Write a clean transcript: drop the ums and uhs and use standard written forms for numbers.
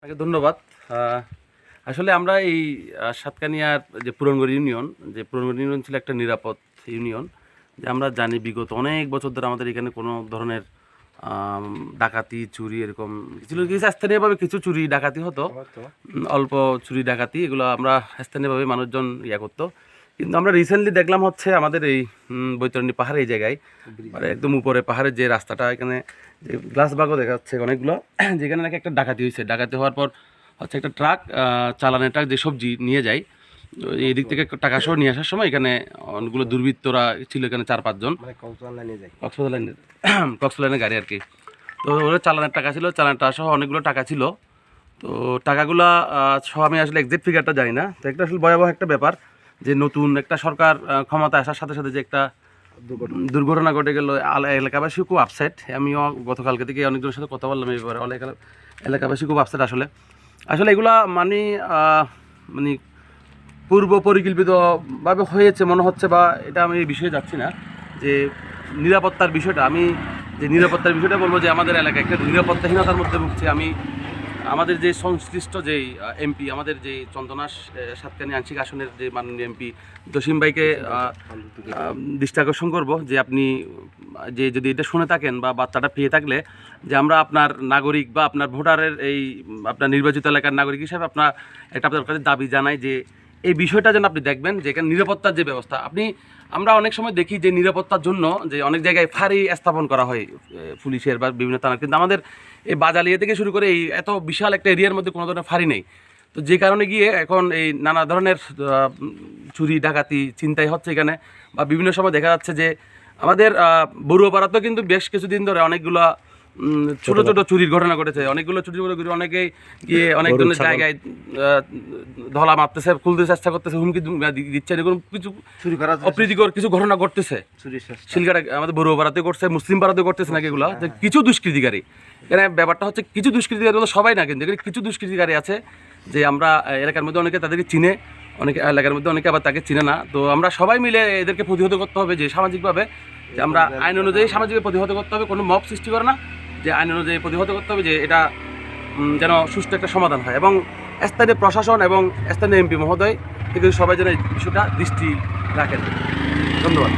আপনাকে ধন্যবাদ। আসলে আমরা এই সাতকানিয়ার যে পুরনগড় ইউনিয়ন ছিল একটা নিরাপদ ইউনিয়ন। যে আমরা জানি বিগত অনেক বছর ধরে আমাদের এখানে কোনো ধরনের ডাকাতি চুরি এরকম কিছু স্থানীয়ভাবে কিছু চুরি ডাকাতি হতো, অল্প চুরি ডাকাতি, এগুলো আমরা স্থানীয়ভাবে মানুষজন করতো। কিন্তু আমরা রিসেন্টলি দেখলাম হচ্ছে আমাদের এই বৈতরণী পাহাড় এই জায়গায়, মানে একদম উপরে পাহাড়ের যে রাস্তাটা, এখানে যে গ্লাস বাগও দেখা যাচ্ছে অনেকগুলো, যেখানে নাকি একটা ডাকাতি হয়েছে। ডাকাতি হওয়ার পর হচ্ছে একটা ট্রাক, চালানের ট্রাক যে সবজি নিয়ে যায়, এই দিক থেকে টাকা সহ নিয়ে আসার সময় এখানে অনেকগুলো দুর্বৃত্তরা ছিল, এখানে 4-5 জন, কক্সবাজার গাড়ি আর কি। তো ওরা চালানের টাকা ছিল, চালানের টাকা সহ অনেকগুলো টাকা ছিল। তো টাকাগুলা সহ আমি আসলে এক্সাক্ট ফিগারটা জানি না। তো একটা আসলে ভয়াবহ একটা ব্যাপার যে নতুন একটা সরকার ক্ষমতা আসার সাথে সাথে যে একটা দুর্ঘটনা ঘটে গেল, এলাকাবাসী খুব আপসেট। আমিও গতকালকে থেকে অনেকজনের সাথে কথা বললাম এই ব্যাপারে, এলাকাবাসী খুব আপসেট। আসলে এগুলা মানে পূর্ব পরিকল্পিতভাবে হয়েছে মনে হচ্ছে, বা এটা আমি এই বিষয়ে যাচ্ছি না। যে নিরাপত্তার বিষয়টা, আমি যে নিরাপত্তার বিষয়টা বলবো, যে আমাদের এলাকায় একটা নিরাপত্তাহীনতার মধ্যে ভুগছে। আমাদের যে সংশ্লিষ্ট যেই এমপি, আমাদের যে চন্দনাশ সাতকানিয়া আংশিক আসনের যে মাননীয় এমপি জসিম ভাইকে দৃষ্টি আকর্ষণ করবো, যে আপনি যে যদি এটা শুনে থাকেন বা বার্তাটা পেয়ে থাকলে, যে আমরা আপনার নাগরিক বা আপনার ভোটারের এই আপনার নির্বাচিত এলাকার নাগরিক হিসাবে আপনার কাছে দাবি জানাই যে এই বিষয়টা যেন আপনি দেখবেন, যে এখানে নিরাপত্তার যে ব্যবস্থা আমরা অনেক সময় দেখি যে নিরাপত্তার জন্য যে অনেক জায়গায় ফাঁড়ি স্থাপন করা হয় পুলিশের বা বিভিন্ন থানার, কিন্তু আমাদের এই বাজালিয়া থেকে শুরু করে এই এত বিশাল একটা এরিয়ার মধ্যে কোনো ধরনের ফাঁড়ি নেই। তো যে কারণে গিয়ে এখন এই নানা ধরনের চুরি ডাকাতি চিন্তাই হচ্ছে এখানে, বা বিভিন্ন সময় দেখা যাচ্ছে যে আমাদের বড়ুয়াপাড়াতেও কিন্তু বেশ কিছুদিন ধরে অনেকগুলো ছোট ছোট চুরির ঘটনা ঘটেছে। অনেকগুলো চুরি করে অনেকেই গিয়ে অনেক ধরনের জায়গায় ধলা মারতেছে, খুলতে চেষ্টা করতেছে, হুমকি দিচ্ছে, এরকম কিছু অপ্রীতিকর কিছু ঘটনা ঘটতেছে। শিলঘাটা আমাদের বড়ুয়াপাড়াতে করছে, মুসলিম পাড়াতে করতেছে নাকি এগুলো, যে কিছু দুষ্কৃতিকারী। এখানে ব্যাপারটা হচ্ছে কিছু দুষ্কৃতিকারী বলে সবাই না, কিন্তু এখানে কিছু দুষ্কৃতিকারী আছে যে আমরা এলাকার মধ্যে অনেকে তাদেরকে চিনে, অনেকে এলাকার মধ্যে অনেকে আবার তাকে চিনে না। তো আমরা সবাই মিলে এদেরকে প্রতিহত করতে হবে, যে সামাজিকভাবে যে আমরা আইন অনুযায়ী সামাজিকভাবে প্রতিহত করতে হবে, কোনো মব সৃষ্টি করে না, যে আইন অনুযায়ী প্রতিহত করতে হবে, যে এটা যেন সুষ্ঠু একটা সমাধান হয়। এবং স্থানীয় প্রশাসন এবং স্থানীয় এমপি মহোদয় কিন্তু সবাই যেন এই বিষয়টা দৃষ্টি রাখেন। ধন্যবাদ।